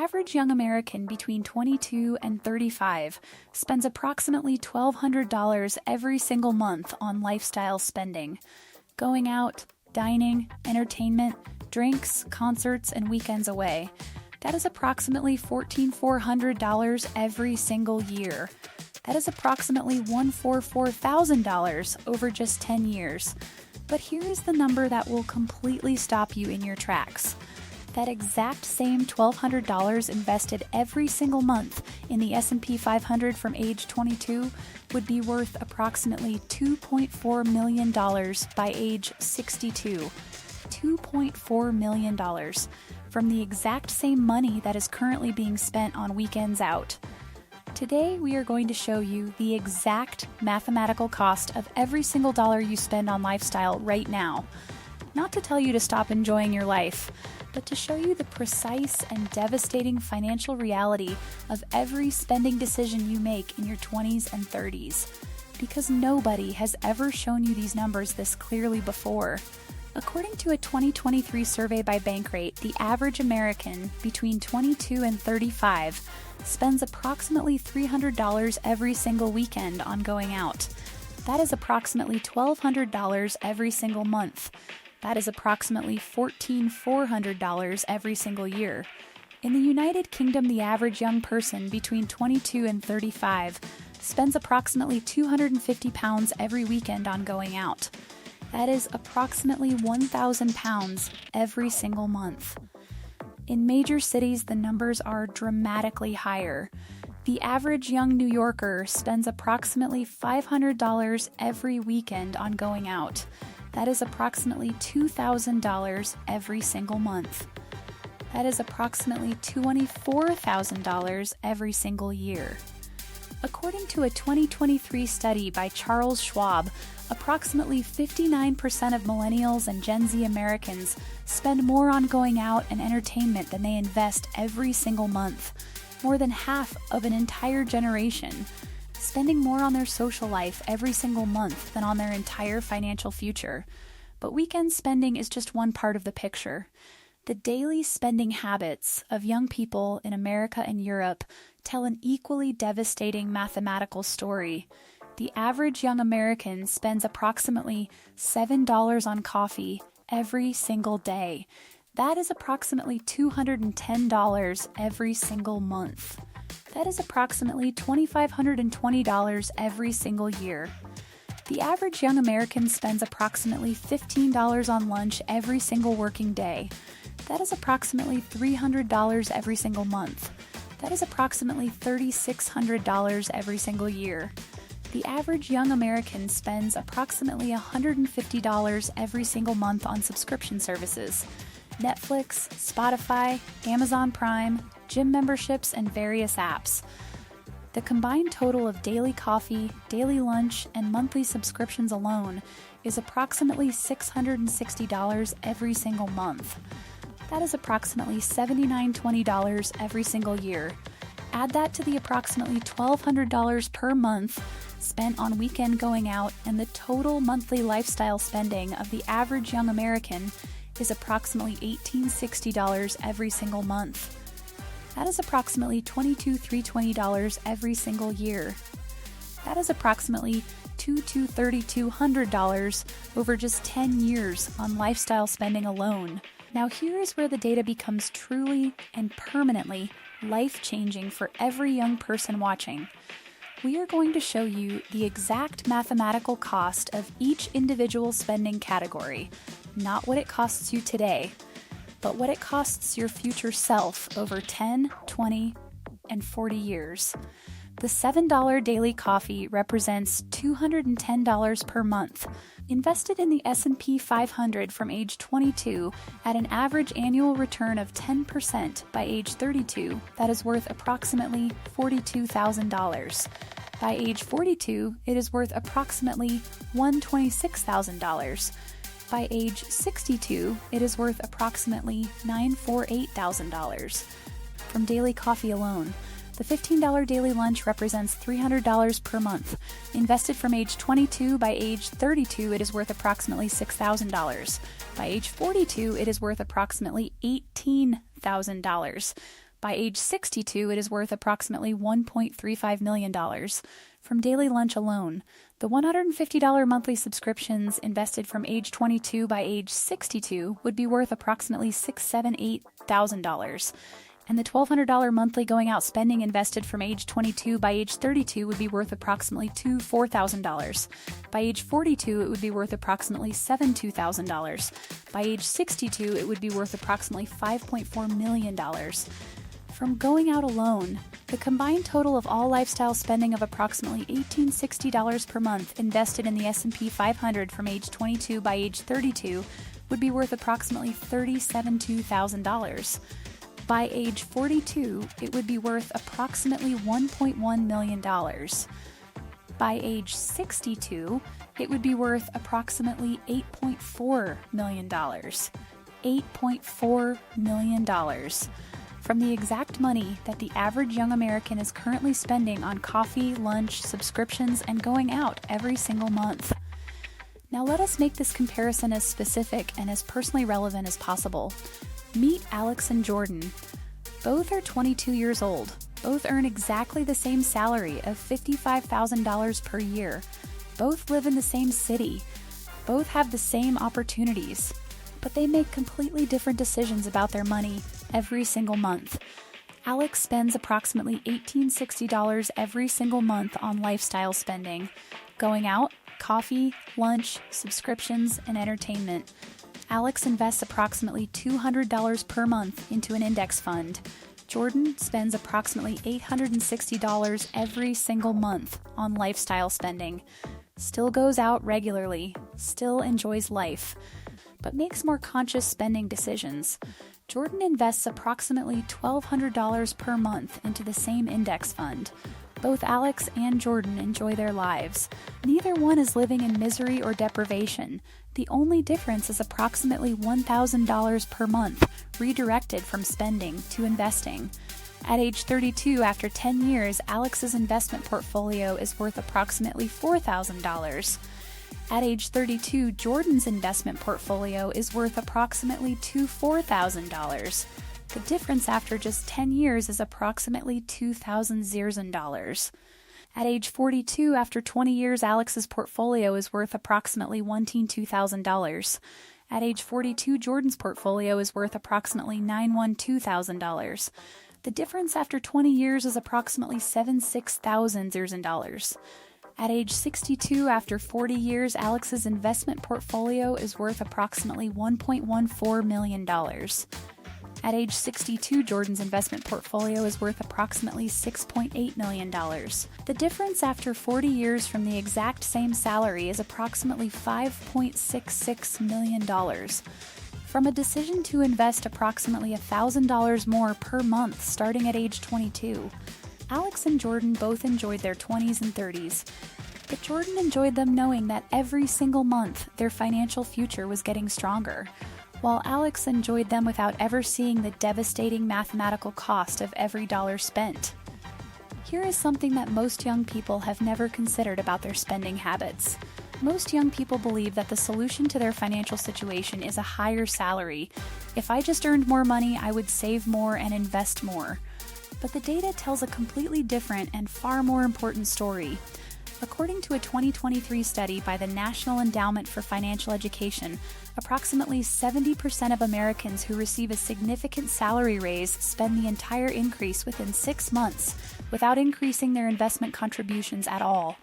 average young American between 22 and 35 spends approximately $1,200 every single month on lifestyle spending. Going out, dining, entertainment, drinks, concerts, and weekends away. That is approximately $1,400 every single year. That is approximately $144,000 over just 10 years. But here is the number that will completely stop you in your tracks. That exact same $1,200 invested every single month in the S&P 500 from age 22 would be worth approximately $2.4 million by age 62. $2.4 million from the exact same money that is currently being spent on weekends out. Today, we are going to show you the exact mathematical cost of every single dollar you spend on lifestyle right now. Not to tell you to stop enjoying your life, but to show you the precise and devastating financial reality of every spending decision you make in your 20s and 30s. Because nobody has ever shown you these numbers this clearly before. According to a 2023 survey by Bankrate, the average American between 22 and 35 spends approximately $300 every single weekend on going out. That is approximately $1,200 every single month. That is approximately $1,400 every single year. In the United Kingdom, the average young person between 22 and 35 spends approximately 250 pounds every weekend on going out. That is approximately 1,000 pounds every single month. In major cities, the numbers are dramatically higher. The average young New Yorker spends approximately $500 every weekend on going out. That is approximately $2,000 every single month. That is approximately $24,000 every single year. According to a 2023 study by Charles Schwab, approximately 59% of millennials and Gen Z Americans spend more on going out and entertainment than they invest every single month. More than half of an entire generation spending more on their social life every single month than on their entire financial future. But weekend spending is just one part of the picture. The daily spending habits of young people in America and Europe tell an equally devastating mathematical story. The average young American spends approximately $7 on coffee every single day. That is approximately $210 every single month. That is approximately $2,520 every single year. The average young American spends approximately $15 on lunch every single working day. That is approximately $300 every single month. That is approximately $3,600 every single year. The average young American spends approximately $150 every single month on subscription services: Netflix, Spotify, Amazon Prime, gym memberships, and various apps. The combined total of daily coffee, daily lunch, and monthly subscriptions alone is approximately $660 every single month. That is approximately $7,920 every single year. Add that to the approximately $1,200 per month spent on weekend going out, and the total monthly lifestyle spending of the average young American is approximately $1,860 every single month. That is approximately $22,320 every single year. That is approximately $3,200 over just 10 years on lifestyle spending alone. Now here is where the data becomes truly and permanently life-changing for every young person watching. We are going to show you the exact mathematical cost of each individual spending category, not what it costs you today, but what it costs your future self over 10, 20, and 40 years. The $7 daily coffee represents $210 per month. Invested in the S&P 500 from age 22 at an average annual return of 10% by age 32, that is worth approximately $42,000. By age 42, it is worth approximately $126,000. By age 62, it is worth approximately $948,000. From daily coffee alone, the $15 daily lunch represents $300 per month. Invested from age 22, by age 32, it is worth approximately $6,000. By age 42, it is worth approximately $18,000. By age 62, it is worth approximately $1.35 million. From Daily Lunch alone, the $150 monthly subscriptions invested from age 22 by age 62 would be worth approximately $678,000. And the $1,200 monthly going out spending invested from age 22 by age 32 would be worth approximately $4,000. By age 42, it would be worth approximately $2,000. By age 62, it would be worth approximately $5.4 million. From going out alone, the combined total of all lifestyle spending of approximately $1,860 per month invested in the S&P 500 from age 22 by age 32 would be worth approximately $372,000. By age 42, it would be worth approximately $1.1 million. By age 62, it would be worth approximately $8.4 million. $8.4 million. From the exact money that the average young American is currently spending on coffee, lunch, subscriptions, and going out every single month. Now let us make this comparison as specific and as personally relevant as possible. Meet Alex and Jordan. Both are 22 years old. Both earn exactly the same salary of $55,000 per year. Both live in the same city. Both have the same opportunities. But they make completely different decisions about their money every single month. Alex spends approximately $1,860 every single month on lifestyle spending, going out, coffee, lunch, subscriptions, and entertainment. Alex invests approximately $200 per month into an index fund. Jordan spends approximately $860 every single month on lifestyle spending. Still goes out regularly, still enjoys life, but makes more conscious spending decisions. Jordan invests approximately $1,200 per month into the same index fund. Both Alex and Jordan enjoy their lives. Neither one is living in misery or deprivation. The only difference is approximately $1,000 per month, redirected from spending to investing. At age 32, after 10 years, Alex's investment portfolio is worth approximately $4,000. At age 32, Jordan's investment portfolio is worth approximately $4,000. The difference after just 10 years is approximately $2,000. At age 42, after 20 years, Alex's portfolio is worth approximately $2,000. At age 42, Jordan's portfolio is worth approximately $912,000. The difference after 20 years is approximately $76,000. At age 62, after 40 years, Alex's investment portfolio is worth approximately $1.14 million. At age 62, Jordan's investment portfolio is worth approximately $6.8 million. The difference after 40 years from the exact same salary is approximately $5.66 million. From a decision to invest approximately $1,000 more per month starting at age 22, Alex and Jordan both enjoyed their 20s and 30s, but Jordan enjoyed them knowing that every single month their financial future was getting stronger, while Alex enjoyed them without ever seeing the devastating mathematical cost of every dollar spent. Here is something that most young people have never considered about their spending habits. Most young people believe that the solution to their financial situation is a higher salary. If I just earned more money, I would save more and invest more. But the data tells a completely different and far more important story. According to a 2023 study by the National Endowment for Financial Education, approximately 70% of Americans who receive a significant salary raise spend the entire increase within 6 months without increasing their investment contributions at all.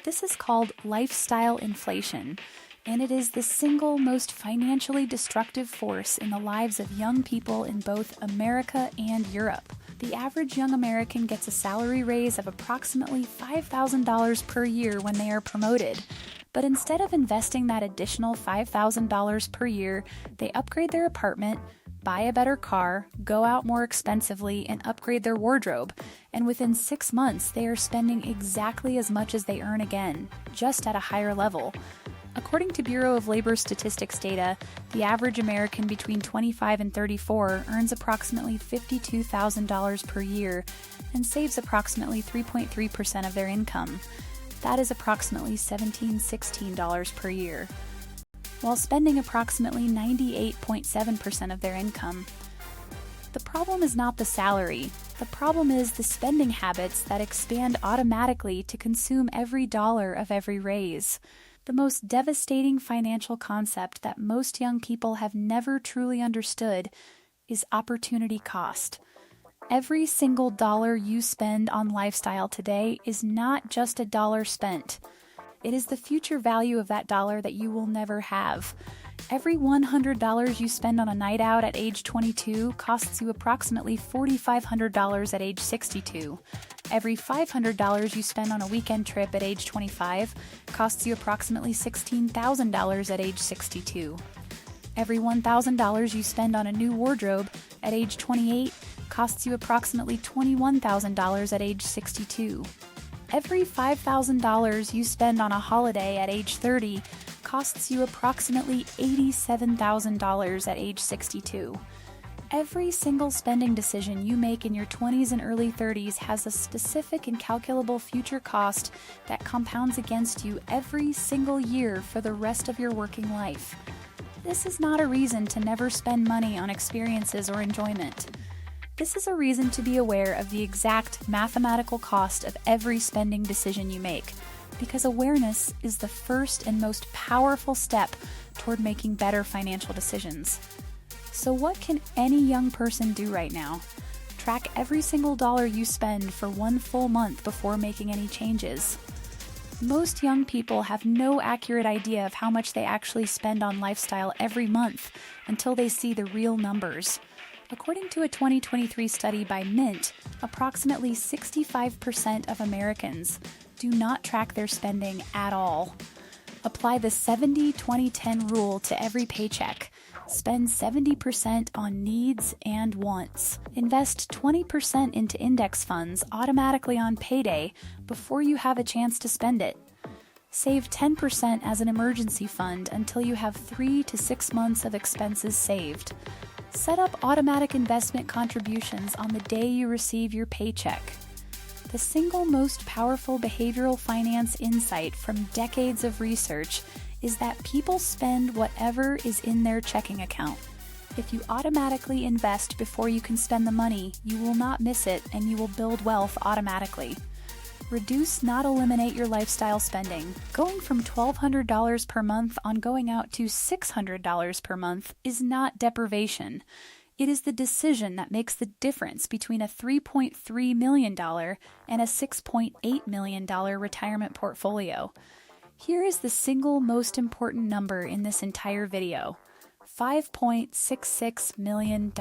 This is called lifestyle inflation, and it is the single most financially destructive force in the lives of young people in both America and Europe. The average young American gets a salary raise of approximately $5,000 per year when they are promoted. But instead of investing that additional $5,000 per year, they upgrade their apartment, buy a better car, go out more expensively, and upgrade their wardrobe. And within 6 months, they are spending exactly as much as they earn again, just at a higher level. According to Bureau of Labor Statistics data, the average American between 25 and 34 earns approximately $52,000 per year and saves approximately 3.3% of their income. That is approximately $16 per year, while spending approximately 98.7% of their income. The problem is not the salary. The problem is the spending habits that expand automatically to consume every dollar of every raise. The most devastating financial concept that most young people have never truly understood is opportunity cost. Every single dollar you spend on lifestyle today is not just a dollar spent. It is the future value of that dollar that you will never have. Every $100 you spend on a night out at age 22 costs you approximately $4,500 at age 62. Every $500 you spend on a weekend trip at age 25 costs you approximately $16,000 at age 62. Every $1,000 you spend on a new wardrobe at age 28 costs you approximately $21,000 at age 62. Every $5,000 you spend on a holiday at age 30 costs you approximately $87,000 at age 62. Every single spending decision you make in your 20s and early 30s has a specific and calculable future cost that compounds against you every single year for the rest of your working life. This is not a reason to never spend money on experiences or enjoyment. This is a reason to be aware of the exact mathematical cost of every spending decision you make, because awareness is the first and most powerful step toward making better financial decisions. So what can any young person do right now? Track every single dollar you spend for one full month before making any changes. Most young people have no accurate idea of how much they actually spend on lifestyle every month until they see the real numbers. According to a 2023 study by Mint, approximately 65% of Americans do not track their spending at all. Apply the 70-20-10 rule to every paycheck. Spend 70% on needs and wants. Invest 20% into index funds automatically on payday before you have a chance to spend it. Save 10% as an emergency fund until you have 3 to 6 months of expenses saved. Set up automatic investment contributions on the day you receive your paycheck. The single most powerful behavioral finance insight from decades of research is that people spend whatever is in their checking account. If you automatically invest before you can spend the money, you will not miss it and you will build wealth automatically. Reduce, not eliminate your lifestyle spending. Going from $1,200 per month on going out to $600 per month is not deprivation. It is the decision that makes the difference between a $3.3 million and a $6.8 million retirement portfolio. Here is the single most important number in this entire video: $5.66 million.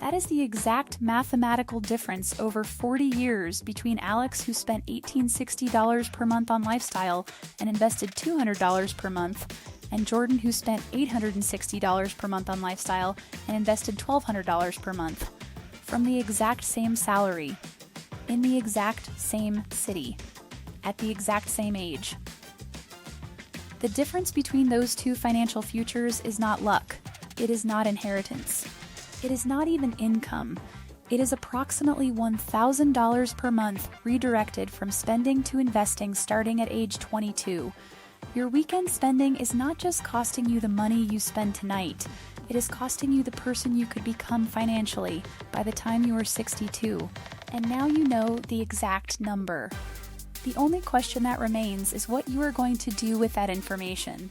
That is the exact mathematical difference over 40 years between Alex, who spent $1,860 per month on lifestyle and invested $200 per month, and Jordan, who spent $860 per month on lifestyle and invested $1,200 per month. From the exact same salary, in the exact same city, at the exact same age. The difference between those two financial futures is not luck. It is not inheritance. It is not even income. It is approximately $1,000 per month redirected from spending to investing starting at age 22. Your weekend spending is not just costing you the money you spend tonight. It is costing you the person you could become financially by the time you are 62. And now you know the exact number. The only question that remains is what you are going to do with that information.